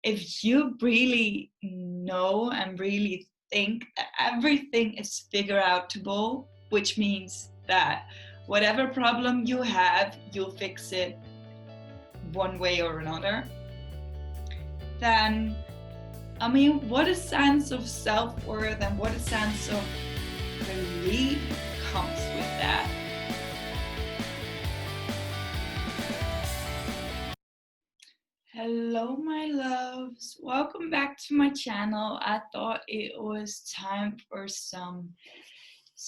if you really know and really think that everything is figureoutable, which means that whatever problem you have, you'll fix it one way or another, then, I mean, what a sense of self-worth and what a sense of relief comes with that. Hello, my loves. Welcome back to my channel. I thought it was time for some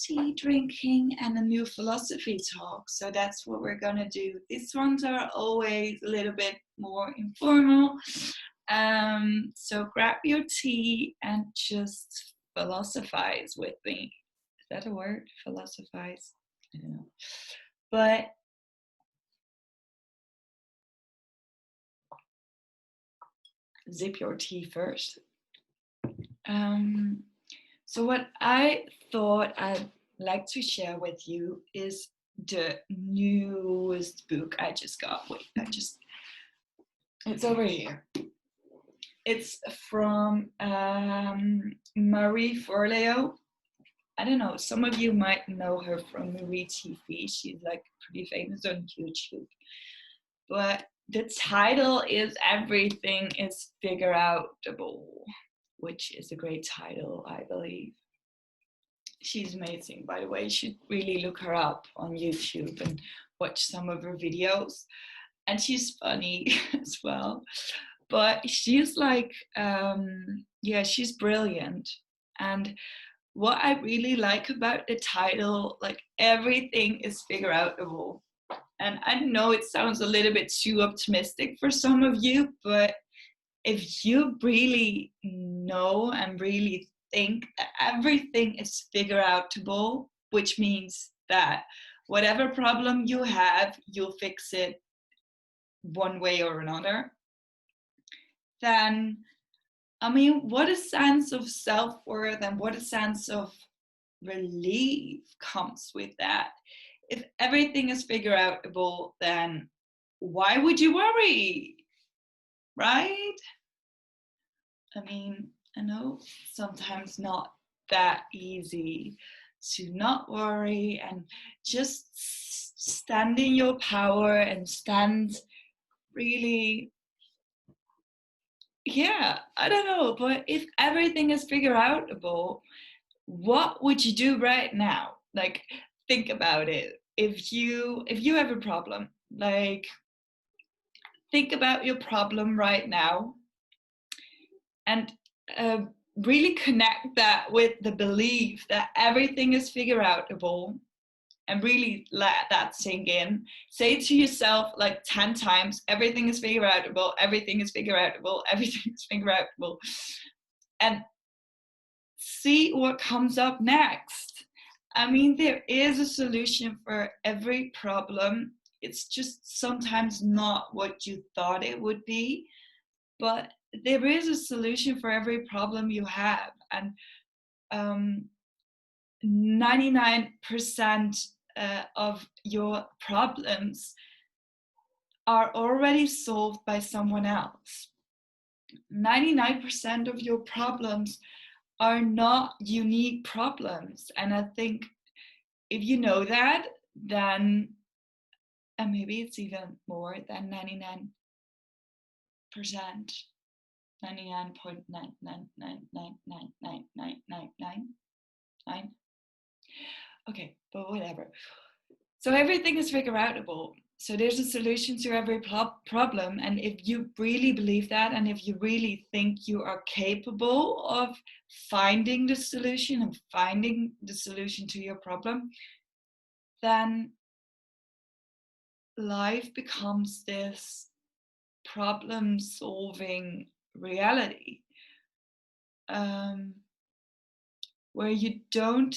tea drinking and a new philosophy talk. So that's what we're gonna do. These ones are always a little bit more informal. So grab your tea and just philosophize with me. Is that a word? Philosophize? I don't know. But sip your tea first. So what I thought I'd like to share with you is the newest book I just got. Wait, it's over here. It's from Marie Forleo. I don't know, some of you might know her from Marie TV. She's like pretty famous on YouTube. But the title is Everything is Figureoutable, which is a great title, I believe. She's amazing, by the way. You should really look her up on YouTube and watch some of her videos. And she's funny as well. But she's like, yeah, she's brilliant. And what I really like about the title, like everything is figureoutable. And I know it sounds a little bit too optimistic for some of you, but if you really know and really think that everything is figureoutable, which means that whatever problem you have, you'll fix it one way or another, then, I mean, what a sense of self-worth and what a sense of relief comes with that. If everything is figureoutable, then why would you worry, right? I mean, I know sometimes not that easy to not worry and just stand in your power and stand really, yeah, I don't know, but if everything is figureoutable, what would you do right now? Like, think about it. If you have a problem, like, think about your problem right now and really connect that with the belief that everything is figureoutable, and really let that sink in. Say it to yourself like 10 times, everything is figureoutable, everything is figureoutable, everything is figureoutable. And see what comes up next. I mean, there is a solution for every problem. It's just sometimes not what you thought it would be, but there is a solution for every problem you have. And 99% of your problems are already solved by someone else. 99% of your problems are not unique problems. And I think if you know that, then, and maybe it's even more than 99%, 99.999999999. Okay, but whatever. So everything is figureoutable. So there's a solution to every problem. And if you really believe that, and if you really think you are capable of finding the solution and finding the solution to your problem, then life becomes this problem-solving reality, where you don't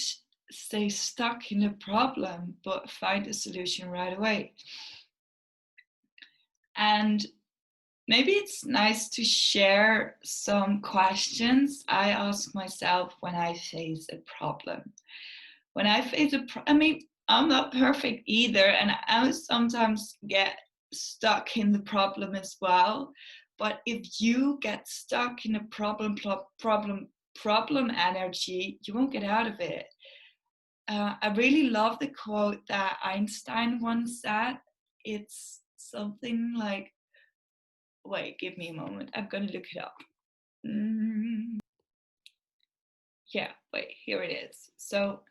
stay stuck in a problem, but find a solution right away. And maybe it's nice to share some questions I ask myself when I face a problem. When I face I mean, I'm not perfect either, and I sometimes get stuck in the problem as well. But if you get stuck in a problem energy, you won't get out of it. I really love the quote that Einstein once said. It's something like, wait, give me a moment. I'm going to look it up. Yeah, wait, here it is. So,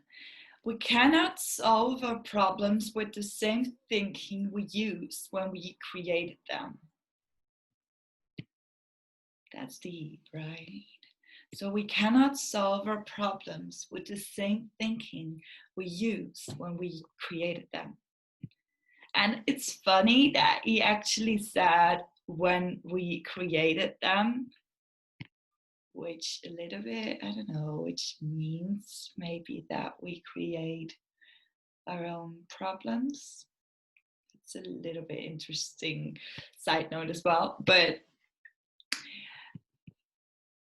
we cannot solve our problems with the same thinking we used when we created them. That's deep, right? So we cannot solve our problems with the same thinking we used when we created them. And it's funny that he actually said when we created them, which a little bit, I don't know, which means maybe that we create our own problems. It's a little bit interesting side note as well. But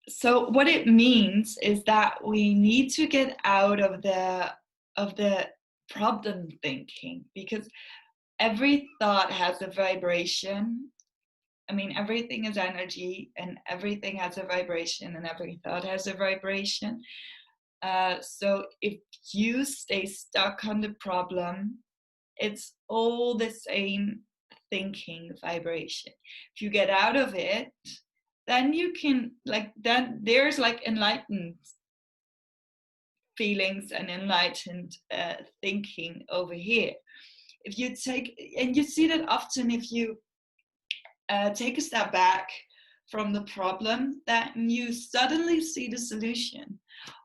so what it means is that we need to get out of the problem thinking, because every thought has a vibration. I mean, everything is energy, and everything has a vibration, and every thought has a vibration. So if you stay stuck on the problem, it's all the same thinking vibration. If you get out of it, then you can, like, then there's like enlightened feelings and enlightened thinking over here. If you take, and you see that often, if you take a step back from the problem, that you suddenly see the solution.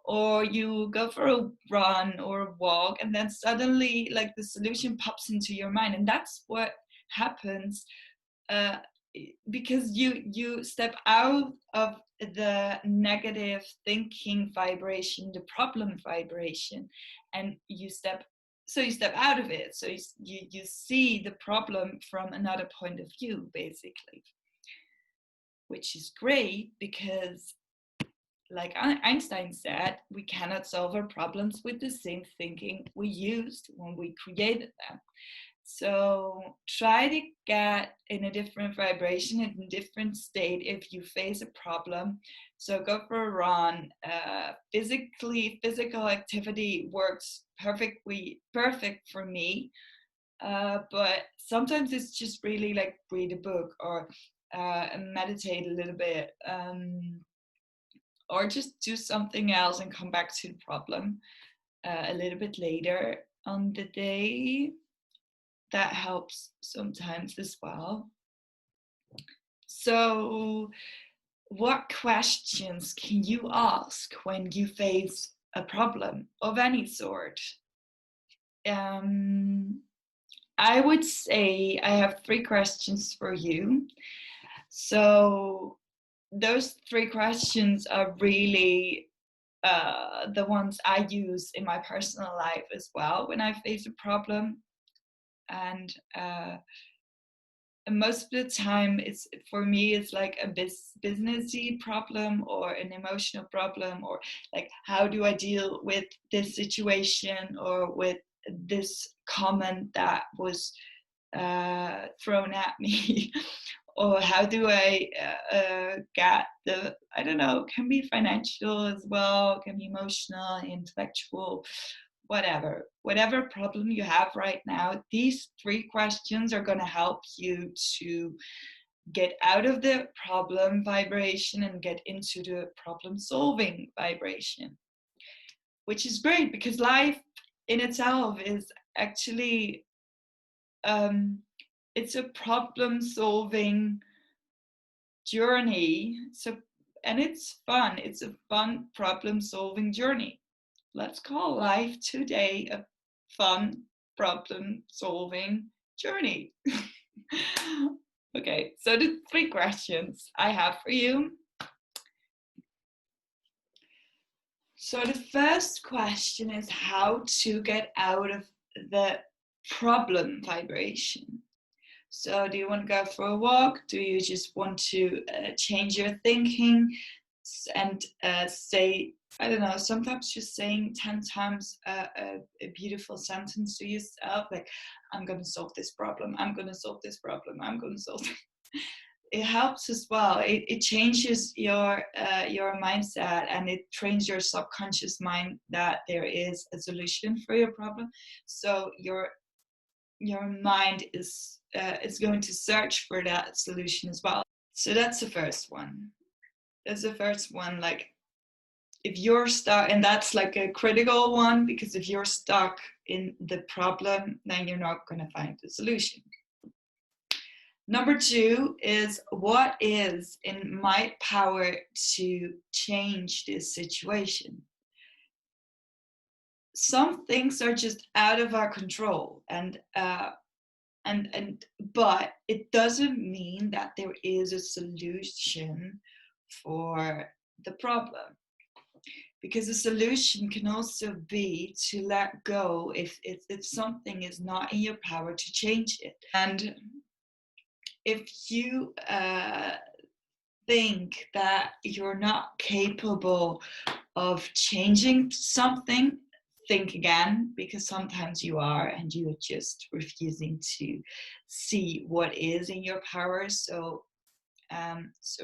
Or you go for a run or a walk, and then suddenly, like, the solution pops into your mind. And that's what happens because you step out of the negative thinking vibration, the problem vibration, and you step out of it. So you see the problem from another point of view, basically, which is great, because like Einstein said, we cannot solve our problems with the same thinking we used when we created them. So try to get in a different vibration, in a different state if you face a problem. So go for a run. Physical activity works perfect for me. But sometimes it's just really like read a book or meditate a little bit. Or just do something else and come back to the problem a little bit later on the day. That helps sometimes as well. So, what questions can you ask when you face a problem of any sort? I would say I have 3 questions for you. So, those 3 questions are really the ones I use in my personal life as well when I face a problem. And most of the time, it's, for me, it's like a businessy problem or an emotional problem, or like, how do I deal with this situation or with this comment that was thrown at me. Or how do I get the, I don't know, can be financial as well, can be emotional, intellectual, whatever problem you have right now. These 3 questions are going to help you to get out of the problem vibration and get into the problem solving vibration, which is great, because life in itself is actually it's a problem solving journey. So, and it's fun. It's a fun problem solving journey. Let's call life today a fun problem solving journey. Okay, so the 3 questions I have for you. So the first question is how to get out of the problem vibration. So do you want to go for a walk? Do you just want to change your thinking and say, I don't know, sometimes just saying 10 times a beautiful sentence to yourself, like, I'm going to solve this problem, I'm going to solve this problem, I'm going to solve it. it helps as well. It changes your mindset, and it trains your subconscious mind that there is a solution for your problem. So your mind is going to search for that solution as well. So that's the first one. Like, if you're stuck, and that's like a critical one, because if you're stuck in the problem, then you're not going to find the solution. Number 2 is, what is in my power to change this situation? Some things are just out of our control, but it doesn't mean that there is a solution for the problem. Because the solution can also be to let go if something is not in your power to change it. And if you think that you're not capable of changing something, think again, because sometimes you are, and you're just refusing to see what is in your power. So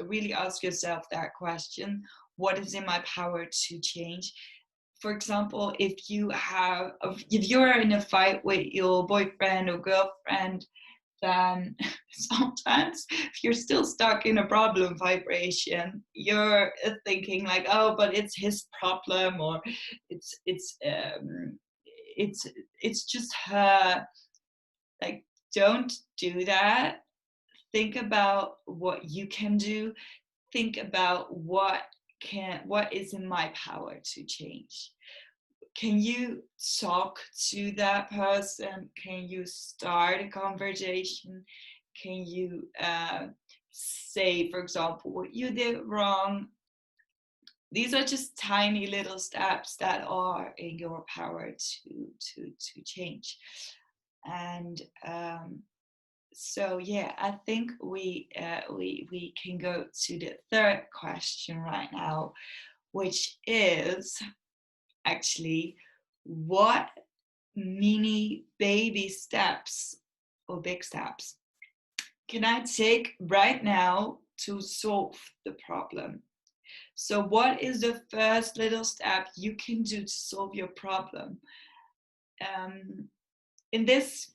really ask yourself that question: what is in my power to change? For example, if you're in a fight with your boyfriend or girlfriend, then sometimes if you're still stuck in a problem vibration, you're thinking like, oh, but it's his problem, or it's just her. Like, don't do that. Think about what you can do. Think about what is in my power to change. Can you talk to that person? Can you start a conversation? Can you say, for example, what you did wrong? These are just tiny little steps that are in your power to change. And so yeah, I think we can go to the third question right now, which is actually, what mini baby steps or big steps can I take right now to solve the problem? So what is the first little step you can do to solve your problem? In this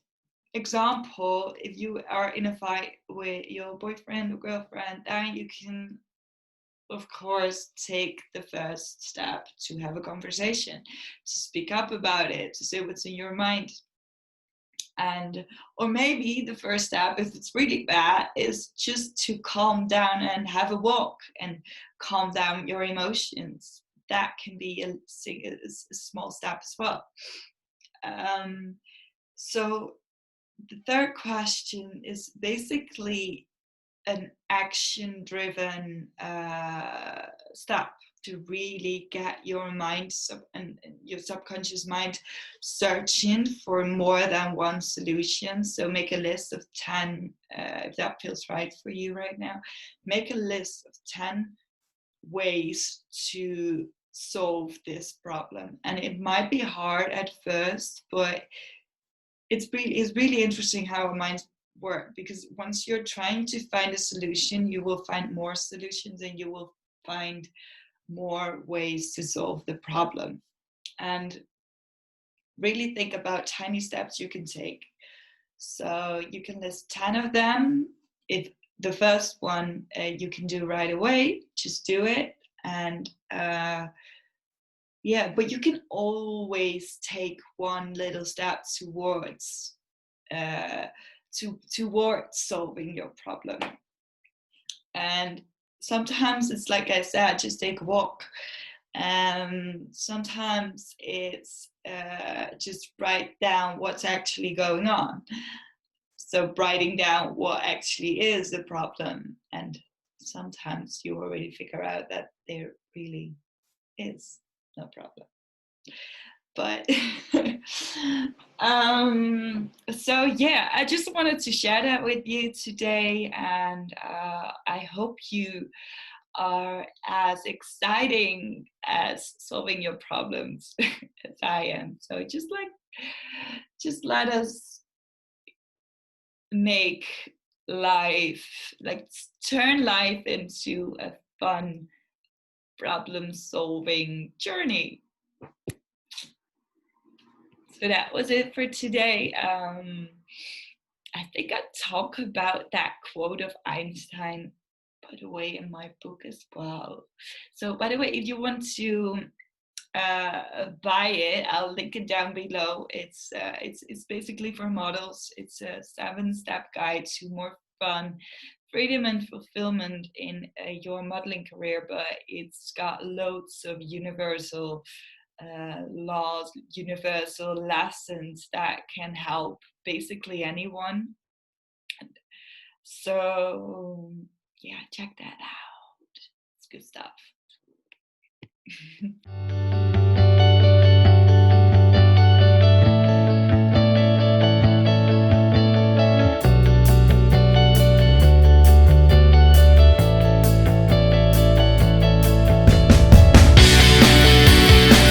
example, if you are in a fight with your boyfriend or girlfriend, then you can, of course, take the first step to have a conversation, to speak up about it, to say what's in your mind. Or maybe the first step, if it's really bad, is just to calm down and have a walk and calm down your emotions. That can be a small step as well. So the third question is basically an action-driven step to really get your mind and your subconscious mind searching for more than one solution. So make a list of 10, if that feels right for you right now. Make a list of 10 ways to solve this problem. And it might be hard at first, but it's really interesting how our minds work, because once you're trying to find a solution, you will find more solutions, and you will find more ways to solve the problem. And really think about tiny steps you can take. So you can list 10 of them. If the first one you can do right away, just do it. And yeah, but you can always take one little step towards solving your problem. And sometimes it's like I said, just take a walk. Sometimes it's just write down what's actually going on. So writing down what actually is the problem, and sometimes you already figure out that there really is no problem. But so yeah, I just wanted to share that with you today, and I hope you are as exciting as solving your problems as I am. So just let us make life, like turn life into a fun problem solving journey. So that was it for today. I think I talk about that quote of Einstein, by the way, in my book as well. So, by the way, if you want to buy it, I'll link it down below. It's basically for models. It's a 7-step guide to more fun, freedom, and fulfillment in your modeling career. But it's got loads of universal laws, universal lessons that can help basically anyone. So yeah, check that out. It's good stuff.